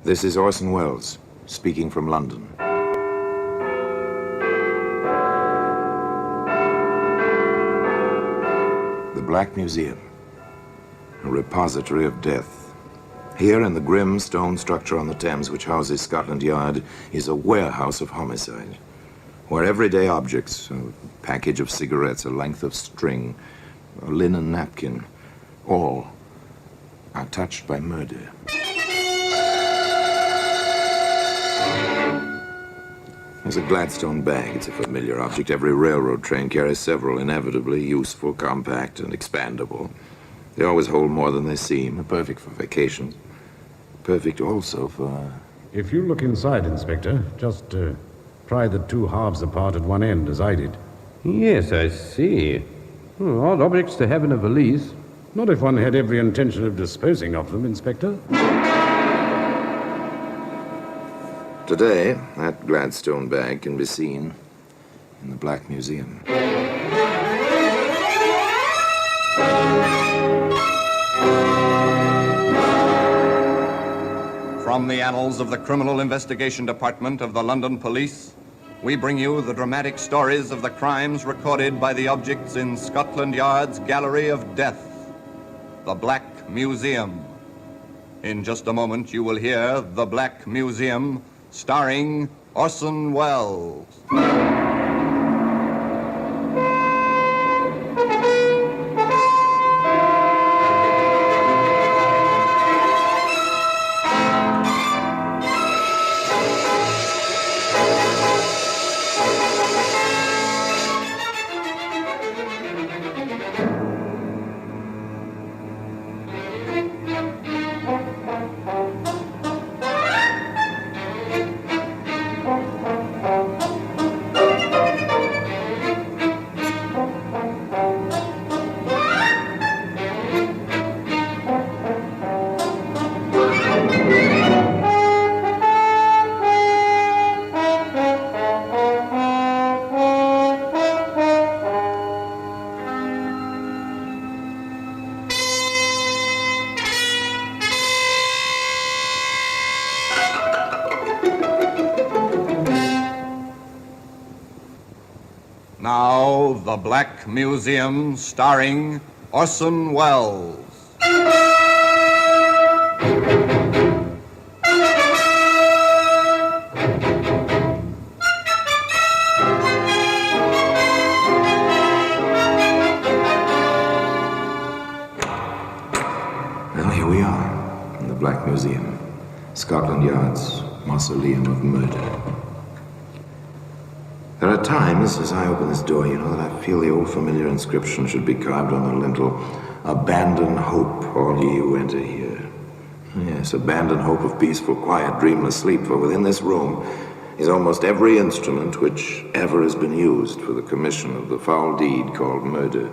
This is Orson Welles, speaking from London. The Black Museum, a repository of death. Here in the grim stone structure on the Thames which houses Scotland Yard is a warehouse of homicide, where everyday objects, a package of cigarettes, a length of string, a linen napkin, all are touched by murder. There's a Gladstone bag. It's a familiar object. Every railroad train carries several, inevitably useful, compact, and expandable. They always hold more than they seem. Perfect for vacations. Perfect also for... If you look inside, Inspector, just pry the two halves apart at one end, as I did. Yes, I see. Odd objects to have in a valise. Not if one had every intention of disposing of them, Inspector. Today, that Gladstone bag can be seen in the Black Museum. From the annals of the Criminal Investigation Department of the London Police, we bring you the dramatic stories of the crimes recorded by the objects in Scotland Yard's Gallery of Death, the Black Museum. In just a moment, you will hear The Black Museum, starring Orson Welles. Now, The Black Museum, starring Orson Welles. Well, here we are, in the Black Museum, Scotland Yard's mausoleum of murder. There are times, as I open this door, that I feel the old familiar inscription should be carved on the lintel. Abandon hope, all ye who enter here. Yes, abandon hope of peaceful, quiet, dreamless sleep, for within this room is almost every instrument which ever has been used for the commission of the foul deed called murder.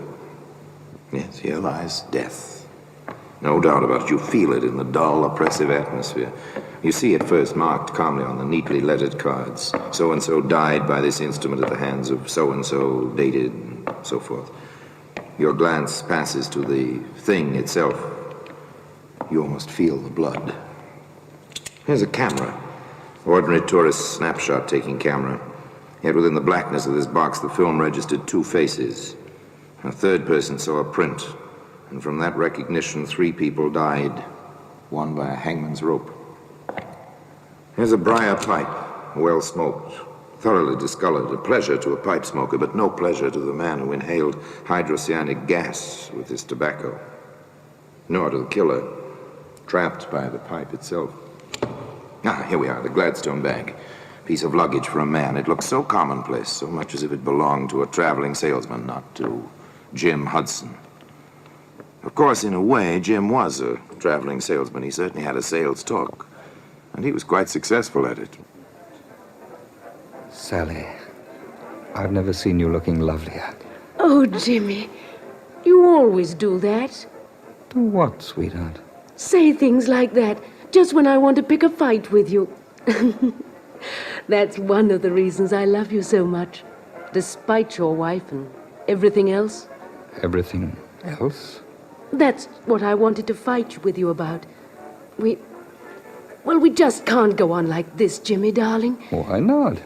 Yes, here lies death. No doubt about it. You feel it in the dull, oppressive atmosphere. You see it first marked calmly on the neatly lettered cards. So-and-so died by this instrument at the hands of so-and-so, dated, and so forth. Your glance passes to the thing itself. You almost feel the blood. Here's a camera. Ordinary tourist snapshot-taking camera. Yet within the blackness of this box, the film registered two faces. A third person saw a print. And from that recognition, 3 people died, one by a hangman's rope. Here's a briar pipe, well smoked, thoroughly discolored, a pleasure to a pipe smoker, but no pleasure to the man who inhaled hydrocyanic gas with his tobacco, nor to the killer, trapped by the pipe itself. Here we are, the Gladstone bag. Piece of luggage for a man. It looks so commonplace, so much as if it belonged to a traveling salesman, not to Jim Hudson. Of course, in a way, Jim was a traveling salesman. He certainly had a sales talk, and he was quite successful at it. Sally, I've never seen you looking lovelier. Oh, Jimmy, you always do that. Do what, sweetheart? Say things like that, just when I want to pick a fight with you. That's one of the reasons I love you so much, despite your wife and everything else. Everything else? That's what I wanted to fight with you about. Well, we just can't go on like this, Jimmy, darling. Why not?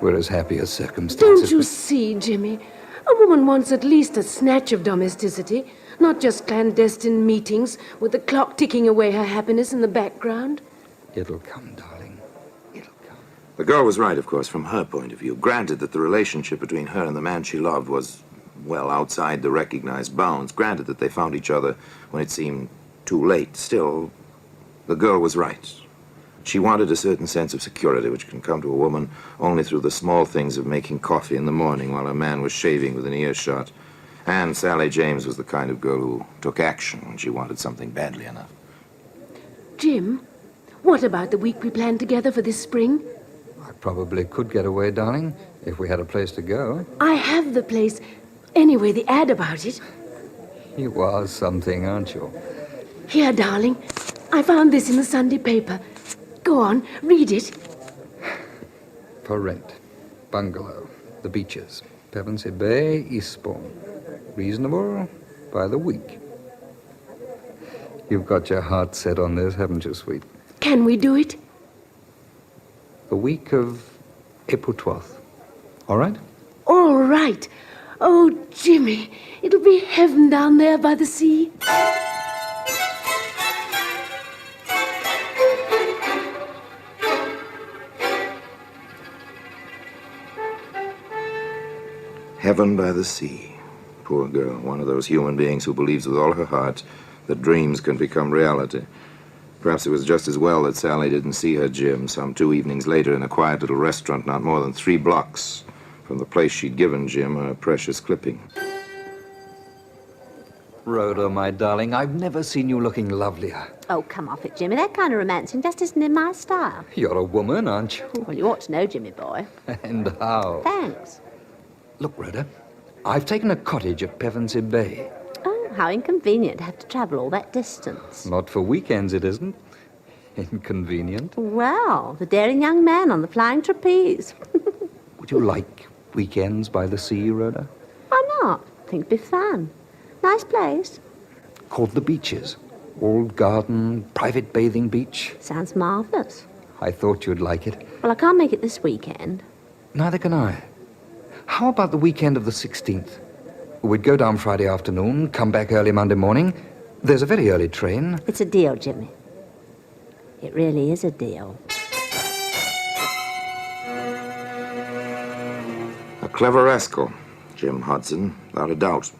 We're as happy as circumstances. Don't you see, Jimmy? A woman wants at least a snatch of domesticity, not just clandestine meetings with the clock ticking away her happiness in the background. It'll come, darling. It'll come. The girl was right, of course, from her point of view. Granted that the relationship between her and the man she loved was, well, outside the recognized bounds. Granted that they found each other when it seemed too late. Still, the girl was right. She wanted a certain sense of security, which can come to a woman only through the small things of making coffee in the morning while a man was shaving within earshot. And Sally James was the kind of girl who took action when she wanted something badly enough. Jim, what about the week we planned together for this spring? I probably could get away, darling, if we had a place to go. I have the place. Anyway, the ad about it. You are something, aren't you? Here, darling. I found this in the Sunday paper. Go on, read it. For rent. Bungalow. The beaches. Pevensey Bay, Eastbourne. Reasonable by the week. You've got your heart set on this, haven't you, sweet? Can we do it? The week of April 12th. All right? All right. Oh, Jimmy, it'll be heaven down there by the sea. Heaven by the sea. Poor girl, one of those human beings who believes with all her heart that dreams can become reality. Perhaps it was just as well that Sally didn't see her Jim some 2 evenings later in a quiet little restaurant not more than 3 blocks from the place she'd given Jim her precious clipping. Rhoda, my darling, I've never seen you looking lovelier. Oh, come off it, Jimmy. That kind of romancing just isn't in my style. You're a woman, aren't you? Well, you ought to know, Jimmy boy. And how? Thanks. Look, Rhoda, I've taken a cottage at Pevensey Bay. Oh, how inconvenient to have to travel all that distance. Not for weekends, it isn't. Inconvenient. Well, the daring young man on the flying trapeze. Would you like weekends by the sea, Rhoda? Why not? Think it'd be fun. Nice place. Called the Beaches. Old garden, private bathing beach. Sounds marvellous. I thought you'd like it. Well, I can't make it this weekend. Neither can I. How about the weekend of the 16th? We'd go down Friday afternoon, come back early Monday morning. There's a very early train. It's a deal, Jimmy. It really is a deal. A clever rascal, Jim Hudson, without a doubt.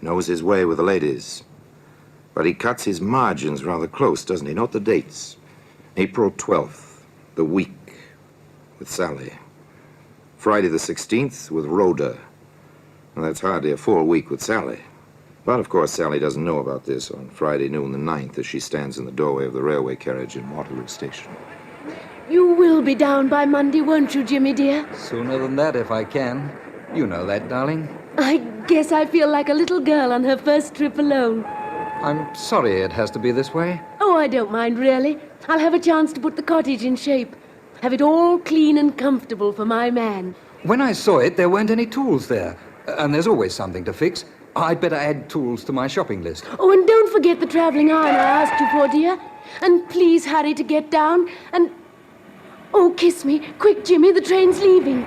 Knows his way with the ladies. But he cuts his margins rather close, doesn't he? Note the dates. April 12th, the week, with Sally. Friday the 16th with Rhoda. Well, that's hardly a full week with Sally. But, of course, Sally doesn't know about this on Friday noon the 9th as she stands in the doorway of the railway carriage in Waterloo Station. You will be down by Monday, won't you, Jimmy dear? Sooner than that, if I can. You know that, darling. I guess I feel like a little girl on her first trip alone. I'm sorry it has to be this way. Oh, I don't mind, really. I'll have a chance to put the cottage in shape. Have it all clean and comfortable for my man. When I saw it, there weren't any tools there. And there's always something to fix. I'd better add tools to my shopping list. Oh, and don't forget the traveling iron I asked you for, dear. And please hurry to get down. And... oh, kiss me. Quick, Jimmy, the train's leaving.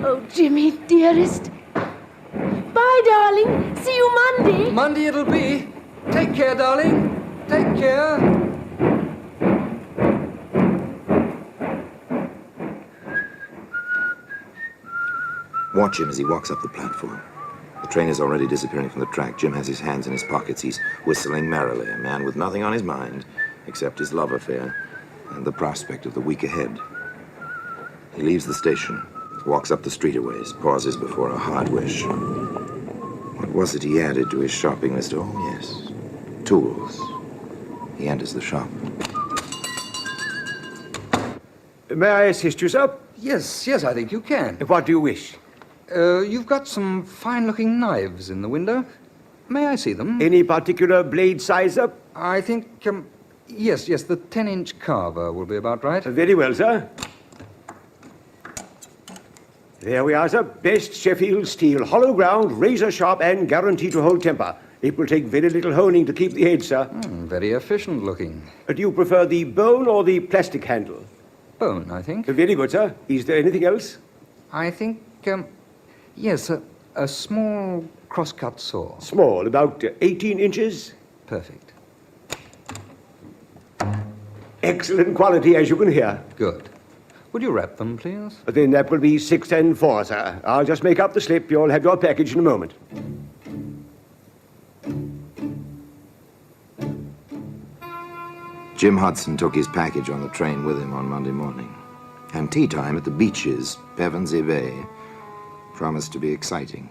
Oh, Jimmy, dearest. Bye, darling. See you Monday. Monday it'll be. Take care, darling. Take care. Watch him as he walks up the platform. The train is already disappearing from the track. Jim has his hands in his pockets. He's whistling merrily, a man with nothing on his mind except his love affair and the prospect of the week ahead. He leaves the station, walks up the street a ways, pauses before a hardware shop. What was it he added to his shopping list? Oh, yes, tools. He enters the shop. May I assist you, sir? Yes, I think you can. What do you wish? You've got some fine-looking knives in the window. May I see them? Any particular blade size, sir? I think, yes, the 10-inch carver will be about right. Very well, sir. There we are, sir. Best Sheffield steel, hollow ground, razor sharp, and guaranteed to hold temper. It will take very little honing to keep the head, sir. Very efficient looking. Do you prefer the bone or the plastic handle? Bone, I think. Very good, sir. Is there anything else? I think, yes, a small cross-cut saw. Small, about 18 inches. Perfect. Excellent quality, as you can hear. Good. Would you wrap them, please? Then that will be 6 and 4, sir. I'll just make up the slip. You'll have your package in a moment. Jim Hudson took his package on the train with him on Monday morning. And tea time at the beaches, Pevensey Bay, promised to be exciting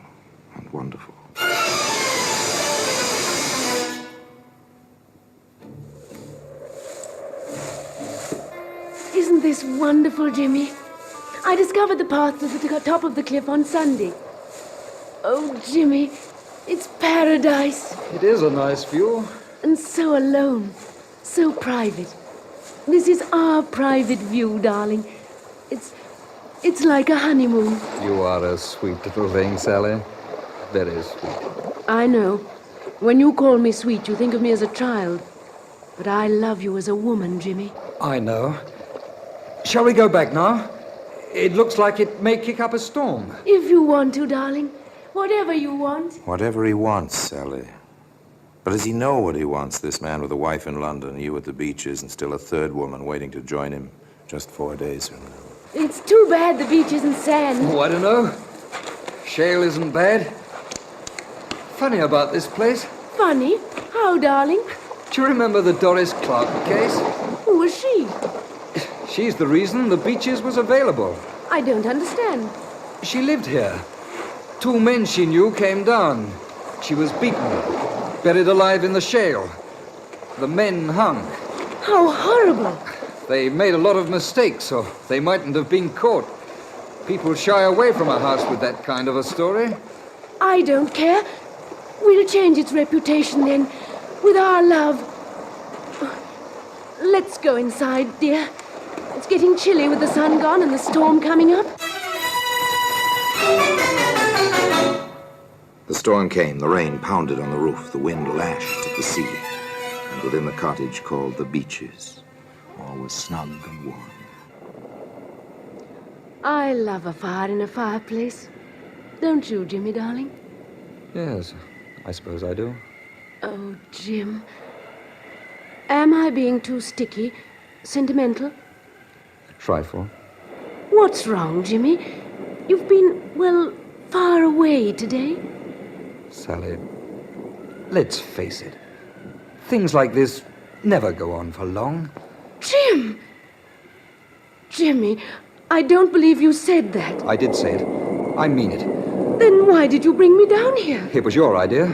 and wonderful. Isn't this wonderful, Jimmy? I discovered the path to the top of the cliff on Sunday. Oh, Jimmy, it's paradise. It is a nice view. And so alone, so private. This is our private view, darling. It's like a honeymoon. You are a sweet little thing, Sally. Very sweet. I know. When you call me sweet, you think of me as a child. But I love you as a woman, Jimmy. I know. Shall we go back now? It looks like it may kick up a storm. If you want to, darling. Whatever you want. Whatever he wants, Sally. But does he know what he wants, this man with a wife in London, you at the beaches, and still a third woman waiting to join him just 4 days from now? It's too bad the beach isn't sand. Oh, I don't know. Shale isn't bad. Funny about this place. Funny? How, darling? Do you remember the Doris Clark case? Who was she? She's the reason the beaches was available. I don't understand. She lived here. 2 men she knew came down. She was beaten, buried alive in the shale. The men hung. How horrible. They made a lot of mistakes, so they mightn't have been caught. People shy away from a house with that kind of a story. I don't care. We'll change its reputation then, with our love. Let's go inside, dear. It's getting chilly with the sun gone and the storm coming up. The storm came, the rain pounded on the roof, the wind lashed at the ceiling, and within the cottage called the Beaches, all was snug and warm. I love a fire in a fireplace. Don't you, Jimmy, darling? Yes, I suppose I do. Oh, Jim. Am I being too sticky? Sentimental? A trifle. What's wrong, Jimmy? You've been, well, far away today. Sally, let's face it. Things like this never go on for long. Jim! Jimmy, I don't believe you said that. I did say it. I mean it. Then why did you bring me down here? It was your idea.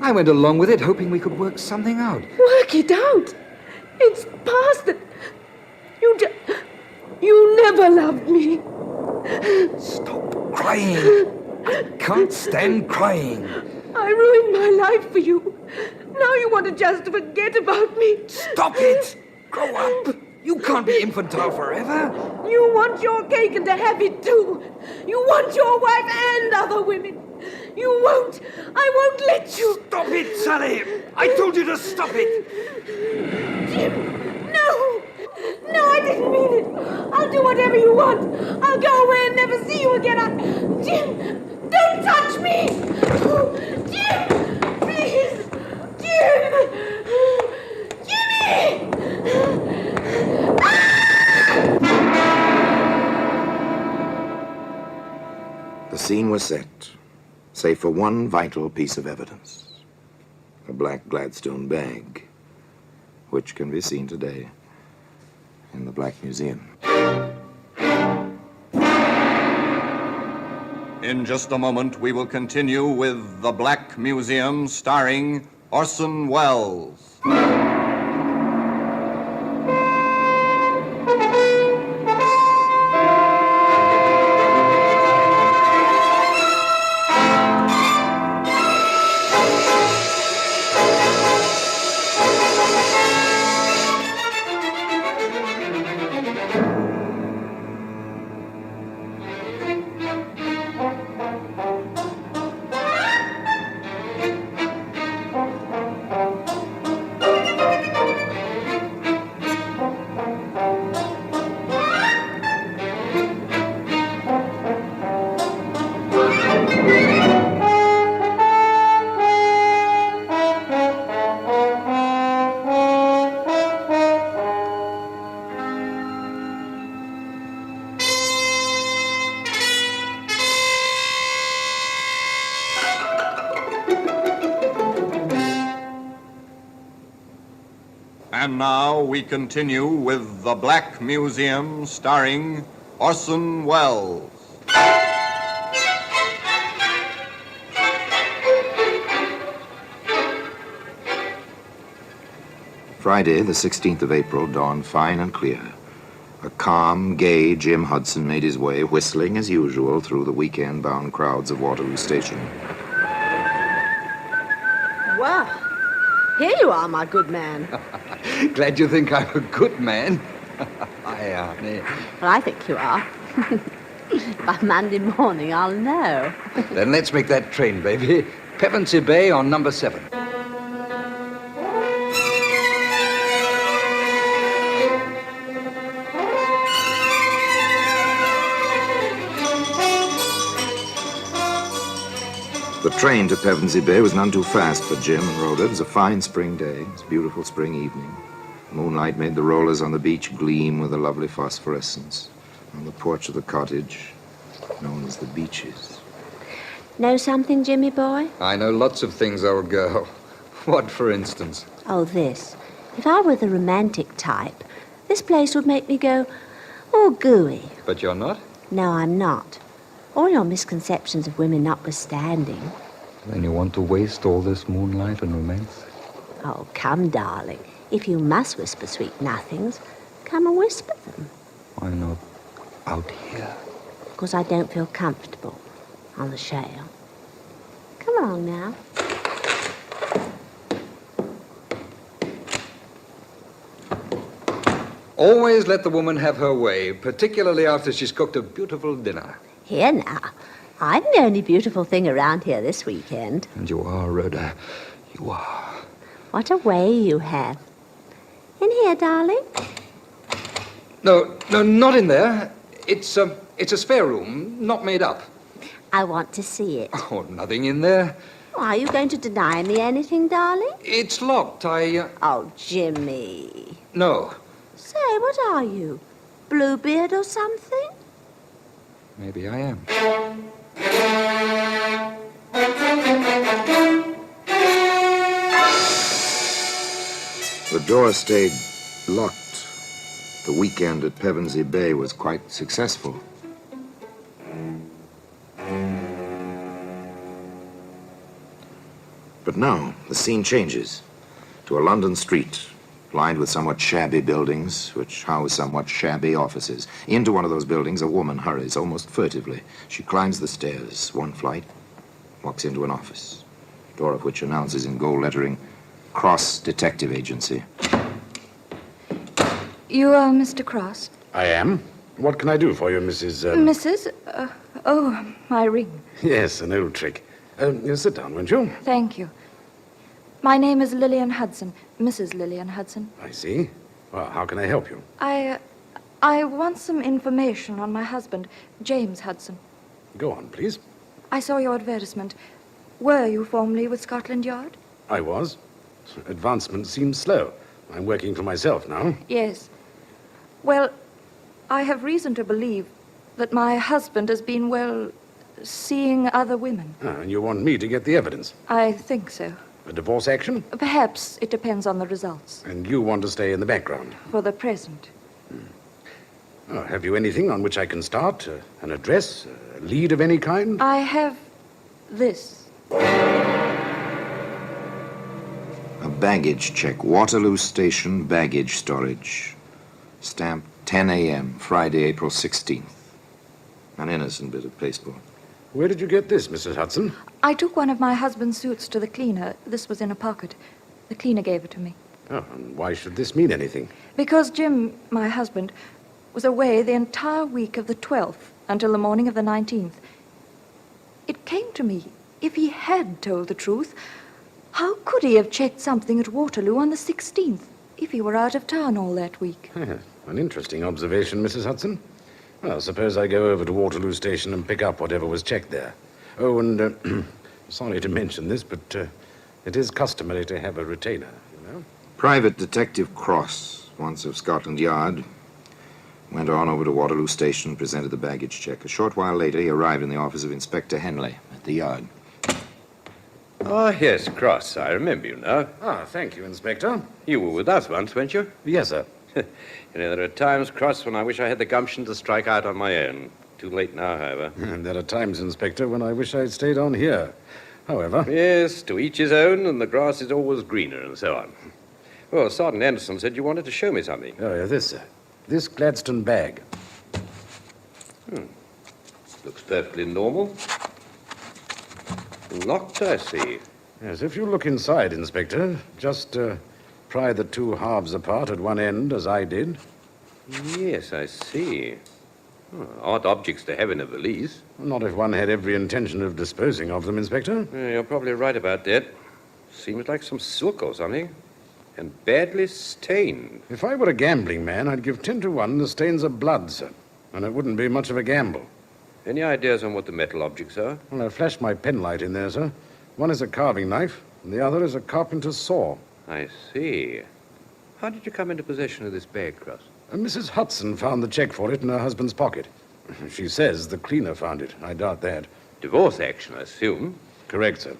I went along with it, hoping we could work something out. Work it out? It's past that. You never loved me. Stop crying. I can't stand crying. I ruined my life for you. Now you want to just forget about me. Stop it! Grow up. You can't be infantile forever. You want your cake and to have it too. You want your wife and other women. You won't. I won't let you. Stop it, Sally! I told you to stop it! Jim, no. No, I didn't mean it. I'll do whatever you want. I'll go away and never see you again. Jim, don't touch me. Jim, please. Jim. Jimmy. The scene was set, save for one vital piece of evidence. A black Gladstone bag, which can be seen today in the Black Museum. In just a moment, we will continue with The Black Museum, starring Orson Welles. And now we continue with The Black Museum, starring Orson Welles. Friday, the 16th of April, dawned fine and clear. A calm, gay Jim Hudson made his way, whistling as usual, through the weekend-bound crowds of Waterloo Station. Well, here you are, my good man. Glad you think I'm a good man. Well, I think you are. By Monday morning, I'll know. Then let's make that train, baby. Pevensey Bay on number 7. The train to Pevensey Bay was none too fast for Jim and Rhoda. It was a fine spring day. It was a beautiful spring evening. Moonlight made the rollers on the beach gleam with a lovely phosphorescence. On the porch of the cottage, known as the Beeches. Know something, Jimmy boy? I know lots of things, old girl. What, for instance? Oh, this. If I were the romantic type, this place would make me go, oh, gooey. But you're not? No, I'm not. All your misconceptions of women notwithstanding. Then you want to waste all this moonlight and romance? Oh, come, darling. If you must whisper sweet nothings, come and whisper them. Why not out here? Because I don't feel comfortable on the shale. Come along now. Always let the woman have her way, particularly after she's cooked a beautiful dinner. Here now. I'm the only beautiful thing around here this weekend. And you are, Rhoda. You are. What a way you have. In here, darling. No, not in there. It's a spare room, not made up. I want to see it. Oh, nothing in there. Are you going to deny me anything, darling? It's locked. Oh, Jimmy. No. Say, what are you? Bluebeard or something? Maybe I am. The door stayed locked. The weekend at Pevensey Bay was quite successful. But now, the scene changes to a London street lined with somewhat shabby buildings which house somewhat shabby offices. Into one of those buildings, a woman hurries almost furtively. She climbs the stairs, one flight, walks into an office, door of which announces in gold lettering, Cross Detective Agency. You are Mr. Cross? I am. What can I do for you, Mrs. Mrs.? Oh, my ring. Yes, an old trick. Sit down, won't you? Thank you. My name is Lillian Hudson, Mrs. Lillian Hudson. I see. Well, how can I help you? I want some information on my husband, James Hudson. Go on, please. I saw your advertisement. Were you formerly with Scotland Yard? I was. Advancement seems slow. I'm working for myself now. Yes. Well, I have reason to believe that my husband has been, well, seeing other women. And you want me to get the evidence? I think so. A divorce action? Perhaps it depends on the results. And you want to stay in the background? For the present. Oh, have you anything on which I can start? An address? A lead of any kind? I have this. A baggage check. Waterloo Station baggage storage. Stamped 10 a.m., Friday, April 16th. An innocent bit of pasteboard. Where did you get this, Mrs. Hudson? I took one of my husband's suits to the cleaner. This was in a pocket. The cleaner gave it to me. Oh, and why should this mean anything? Because Jim, my husband, was away the entire week of the 12th until the morning of the 19th. It came to me, if he had told the truth, how could he have checked something at Waterloo on the 16th if he were out of town all that week? An interesting observation, Mrs. Hudson. Well, suppose I go over to Waterloo Station and pick up whatever was checked there. Oh, and sorry to mention this, but it is customary to have a retainer, you know. Private Detective Cross, once of Scotland Yard, went on over to Waterloo Station and presented the baggage check. A short while later, he arrived in the office of Inspector Henley at the Yard. Oh, yes, Cross. I remember you now. Ah, thank you, Inspector. You were with us once, weren't you? Yes, sir. You know, there are times, Cross, when I wish I had the gumption to strike out on my own. Too late now, however. There are times, Inspector, when I wish I'd stayed on here. However... Yes, to each his own, and the grass is always greener, and so on. Well, Sergeant Anderson said you wanted to show me something. Oh, yeah, this, sir. This Gladstone bag. Looks perfectly normal. Locked, I see. Yes, if you look inside, Inspector, just pry the two halves apart at one end, as I did. Yes, I see. Odd objects to have in a valise. Not if one had every intention of disposing of them, Inspector. You're probably right about that. Seems like some silk or something. And badly stained. If I were a gambling man, I'd give 10 to 1 the stains are blood, sir. And it wouldn't be much of a gamble. Any ideas on what the metal objects are? Well, I flashed my penlight in there, sir. One is a carving knife, and the other is a carpenter's saw. I see. How did you come into possession of this bag, Cross? Mrs. Hudson found the check for it in her husband's pocket. She says the cleaner found it. I doubt that. Divorce action, I assume. Correct, sir.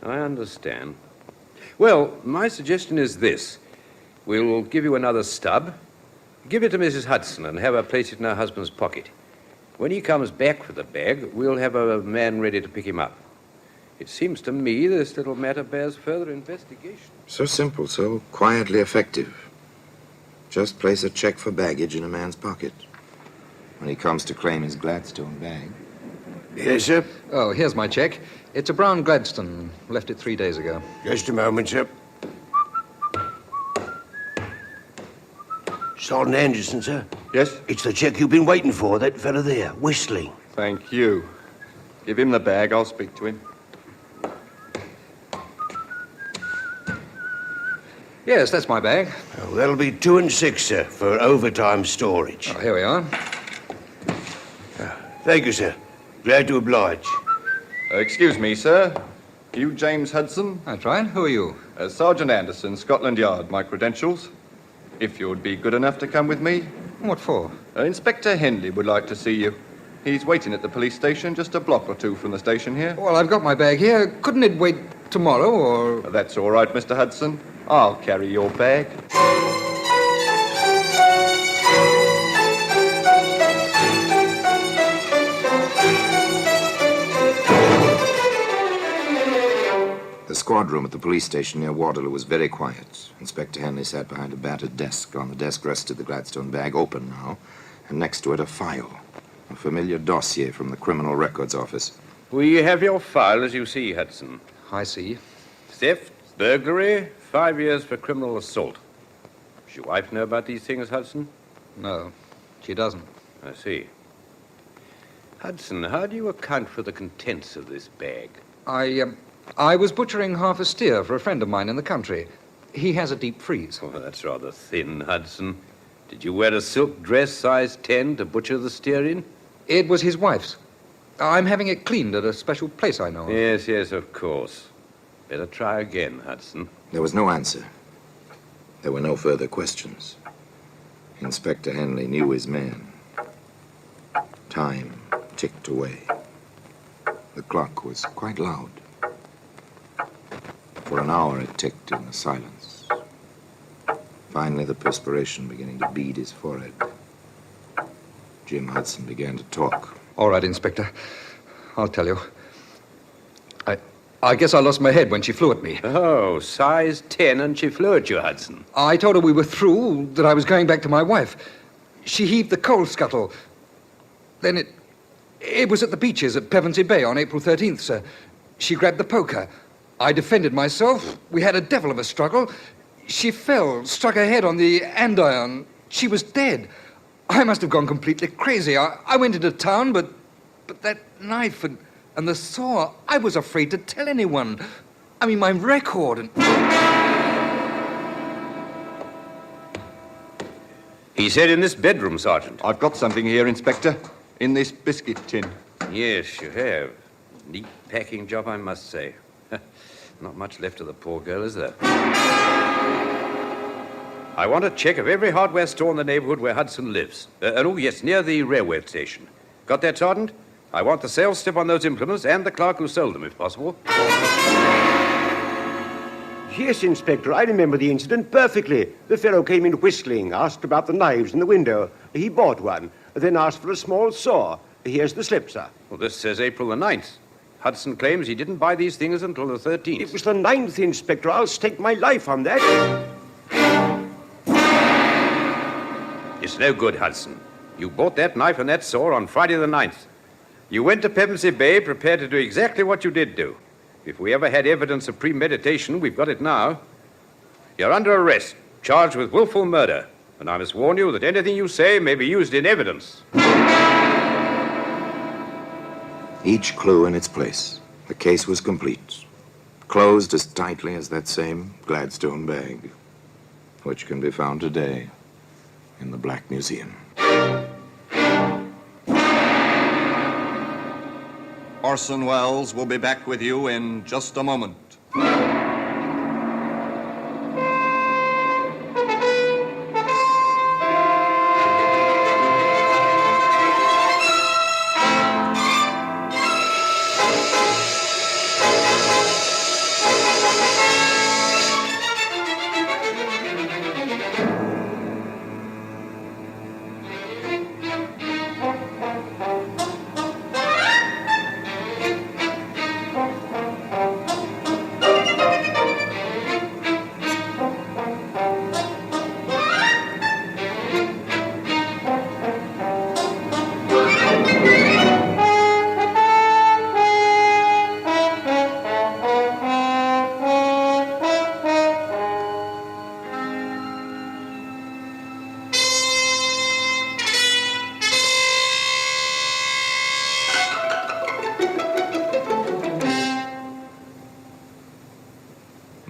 I understand. Well, my suggestion is this. We'll give you another stub. Give it to Mrs. Hudson and have her place it in her husband's pocket. When he comes back for the bag, we'll have a man ready to pick him up. It seems to me this little matter bears further investigation. So simple, so quietly effective. Just place a check for baggage in a man's pocket. When he comes to claim his Gladstone bag. Yes, sir? Oh, here's my check. It's a brown Gladstone. Left it 3 days ago. Just a moment, sir. Sergeant Anderson, sir? Yes? It's the check you've been waiting for, that fella there, whistling. Thank you. Give him the bag. I'll speak to him. Yes, that's my bag. Oh, that'll be 2 and 6, sir, for overtime storage. Oh, here we are. Thank you, sir. Glad to oblige. Excuse me, sir. You James Hudson? That's right. Who are you? Sergeant Anderson, Scotland Yard. My credentials. If you would be good enough to come with me. What for? Inspector Henley would like to see you. He's waiting at the police station just a block or two from the station here. Well, I've got my bag here. Couldn't it wait tomorrow, or...? That's all right, Mr. Hudson. I'll carry your bag. The squad room at the police station near Waterloo was very quiet. Inspector Henley sat behind a battered desk. On the desk rested the Gladstone bag, open now, and next to it a file. A familiar dossier from the Criminal Records Office. We have your file, as you see, Hudson. I see. Theft, burglary, 5 years for criminal assault. Does your wife know about these things, Hudson? No, she doesn't. I see. Hudson, how do you account for the contents of this bag? I was butchering half a steer for a friend of mine in the country. He has a deep freeze. Oh, that's rather thin, Hudson. Did you wear a silk dress size 10 to butcher the steer in? It was his wife's. I'm having it cleaned at a special place I know of. Yes, yes, of course. Better try again, Hudson. There was no answer. There were no further questions. Inspector Henley knew his man. Time ticked away. The clock was quite loud. For an hour it ticked in the silence. Finally, the perspiration beginning to bead his forehead. Jim Hudson began to talk. All right, Inspector. I'll tell you. I guess I lost my head when she flew at me. Oh, size 10 and she flew at you, Hudson. I told her we were through, that I was going back to my wife. She heaved the coal scuttle. Then it was at the beaches at Pevensey Bay on April 13th, sir. She grabbed the poker. I defended myself. We had a devil of a struggle. She fell, struck her head on the andiron. She was dead. I must have gone completely crazy. I went into town, but that knife and the saw, I was afraid to tell anyone. I mean, my record and... He said in this bedroom, Sergeant. I've got something here, Inspector. In this biscuit tin. Yes, you have. Neat packing job, I must say. Not much left of the poor girl, is there? I want a check of every hardware store in the neighborhood where Hudson lives. Oh, yes, near the railway station. Got that, Sergeant? I want the sales slip on those implements and the clerk who sold them, if possible. Yes, Inspector, I remember the incident perfectly. The fellow came in whistling, asked about the knives in the window. He bought one, then asked for a small saw. Here's the slip, sir. Well, this says April the 9th. Hudson claims he didn't buy these things until the 13th. It was the 9th, Inspector. I'll stake my life on that. It's no good, Hudson. You bought that knife and that saw on Friday the 9th. You went to Pevensey Bay prepared to do exactly what you did do. If we ever had evidence of premeditation, we've got it now. You're under arrest, charged with willful murder. And I must warn you that anything you say may be used in evidence. Each clue in its place. The case was complete. Closed as tightly as that same Gladstone bag, which can be found today in the Black Museum. Orson Welles will be back with you in just a moment.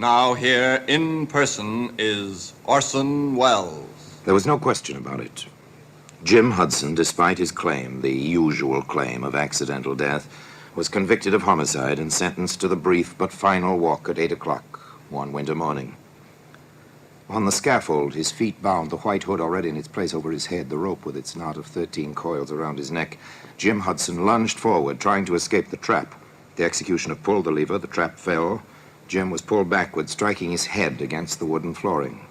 Now here in person is Orson Welles. There was no question about it. Jim Hudson, despite his claim, the usual claim of accidental death, was convicted of homicide and sentenced to the brief but final walk at 8 o'clock one winter morning. On the scaffold, his feet bound, the white hood already in its place over his head, the rope with its knot of 13 coils around his neck, Jim Hudson lunged forward, trying to escape the trap. The executioner pulled the lever, the trap fell. Jim was pulled backward, striking his head against the wooden flooring.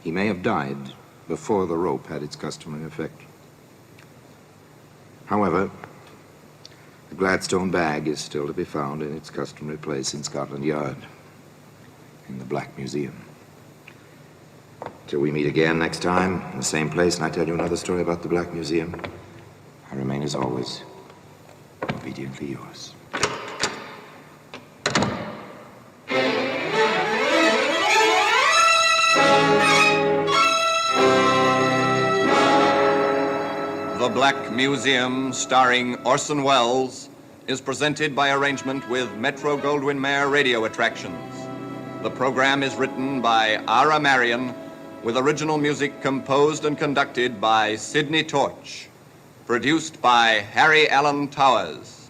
He may have died before the rope had its customary effect. However, the Gladstone bag is still to be found in its customary place in Scotland Yard, in the Black Museum. Till we meet again next time, in the same place, and I tell you another story about the Black Museum, I remain, as always, obediently yours. The Black Museum, starring Orson Welles, is presented by arrangement with Metro-Goldwyn-Mayer Radio Attractions. The program is written by Ara Marion, with original music composed and conducted by Sidney Torch. Produced by Harry Allen Towers.